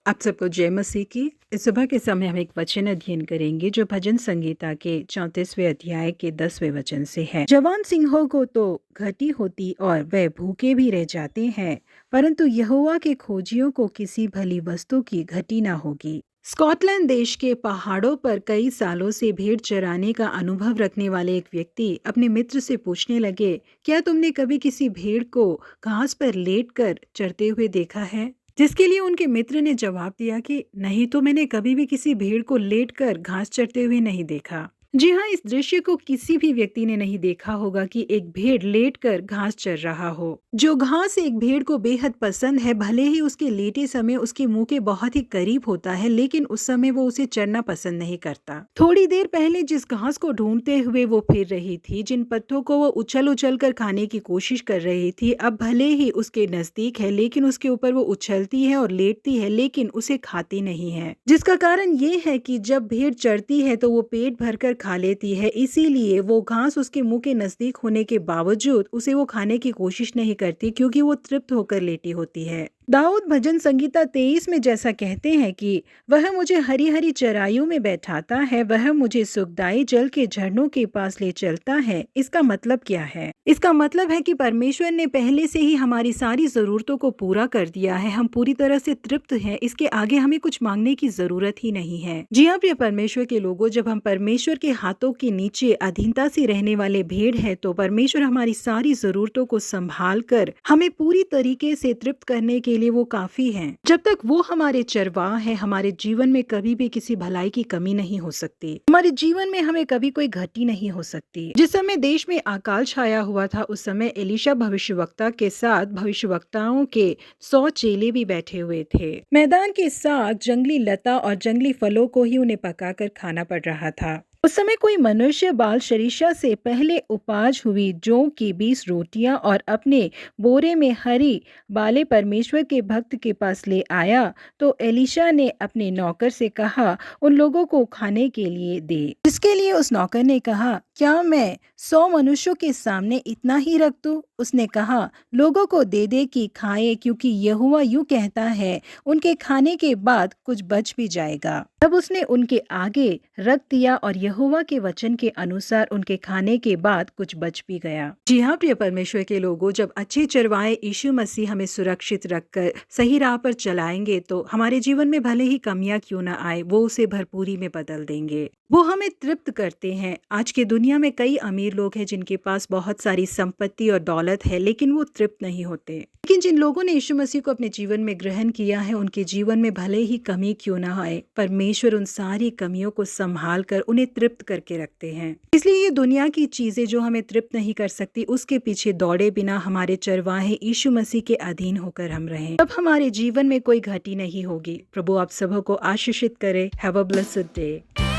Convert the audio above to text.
आप सबको जय मसीह की। इस सुबह के समय हम एक वचन अध्ययन करेंगे जो भजन संगीता के 34वें अध्याय के 10वें वचन से है। जवान सिंहों को तो घटी होती और वे भूखे भी रह जाते हैं, परंतु यहोवा के खोजियों को किसी भली वस्तु की घटी ना होगी। स्कॉटलैंड देश के पहाड़ों पर कई सालों से भेड़ चराने का अनुभव रखने वाले एक व्यक्ति अपने मित्र से पूछने लगे, क्या तुमने कभी किसी भेड़ को घास पर लेटकर चरते हुए देखा है? जिसके लिए उनके मित्र ने जवाब दिया कि नहीं, तो मैंने कभी भी किसी भेड़ को लेटकर घास चरते हुए नहीं देखा। जी हाँ, इस दृश्य को किसी भी व्यक्ति ने नहीं देखा होगा कि एक भेड़ लेटकर घास चर रहा हो। जो घास एक भेड़ को बेहद पसंद है, भले ही उसके लेटे समय उसके मुंह के बहुत ही करीब होता है, लेकिन उस समय वो उसे चरना पसंद नहीं करता। थोड़ी देर पहले जिस घास को ढूंढते हुए वो फिर रही थी, जिन पत्तों को वो उछल उछल कर खाने की कोशिश कर रही थी, अब भले ही उसके नजदीक है, लेकिन उसके ऊपर वो उछलती है और लेटती है, लेकिन उसे खाती नहीं है। जिसका कारण ये है कि जब भेड़ चरती है तो वो पेट भरकर खा लेती है, इसीलिए वो घास उसके मुंह के नजदीक होने के बावजूद उसे वो खाने की कोशिश नहीं करती, क्योंकि वो तृप्त होकर लेटी होती है। दाऊद भजन संगीता 23 में जैसा कहते हैं कि वह मुझे हरी हरी चराइयों में बैठाता है, वह मुझे सुखदाई जल के झरनों के पास ले चलता है। इसका मतलब क्या है? इसका मतलब है कि परमेश्वर ने पहले से ही हमारी सारी जरूरतों को पूरा कर दिया है। हम पूरी तरह से तृप्त हैं, इसके आगे हमें कुछ मांगने की जरूरत ही नहीं है। जी हाँ प्रिय परमेश्वर के लोगों, जब हम परमेश्वर के हाथों के नीचे अधीनता से रहने वाले भेड़ हैं, तो परमेश्वर हमारी सारी जरूरतों को संभाल कर हमें पूरी तरीके से तृप्त करने के लिए वो काफी हैं। जब तक वो हमारे चरवाह है, हमारे जीवन में कभी भी किसी भलाई की कमी नहीं हो सकती। हमारे जीवन में हमें कभी कोई घटी नहीं हो सकती। जिस समय देश में अकाल छाया हुआ था, उस समय एलीशा भविष्यवक्ता के साथ भविष्यवक्ताओं के 100 चेले भी बैठे हुए थे। मैदान के साथ जंगली लता और जंगली फलों को ही उन्हें पकाकर खाना पड़ रहा था। उस समय कोई मनुष्य बाल शरीशा से पहले उपाज हुई जौ की 20 रोटियां और अपने बोरे में हरी बाले परमेश्वर के भक्त के पास ले आया, तो एलीशा ने अपने नौकर से कहा, उन लोगों को खाने के लिए दे। जिसके लिए उस नौकर ने कहा, क्या मैं 100 मनुष्यों के सामने इतना ही रख दूं? उसने कहा, लोगों को दे दे कि खाए, क्योंकि यहोवा यूं कहता है, उनके खाने के बाद कुछ बच भी जाएगा। तब उसने उनके आगे रख दिया और यहोवा के वचन के अनुसार उनके खाने के बाद कुछ बच भी गया। जी हाँ प्रिय परमेश्वर के लोगों, जब अच्छे चरवाहे यीशु मसीह हमें सुरक्षित रखकर सही राह पर चलाएंगे, तो हमारे जीवन में भले ही कमियां क्यों ना आए, वो उसे भरपूरी में बदल देंगे। वो हमें तृप्त करते हैं। आज के दुनिया में कई अमीर लोग हैं जिनके पास बहुत सारी संपत्ति और दौलत है, लेकिन वो तृप्त नहीं होते। लेकिन जिन लोगों ने यीशु मसीह को अपने जीवन में ग्रहण किया है, उनके जीवन में भले ही कमी क्यों ना आए, परमेश्वर उन सारी कमियों को संभाल कर उन्हें तृप्त करके रखते हैं। इसलिए ये दुनिया की चीजें जो हमें तृप्त नहीं कर सकती, उसके पीछे दौड़े बिना हमारे चरवाहे यीशु मसीह के अधीन होकर हम रहें, तब हमारे जीवन में कोई घटी नहीं होगी। प्रभु आप सबों को आशीषित करे। Have a blessed day.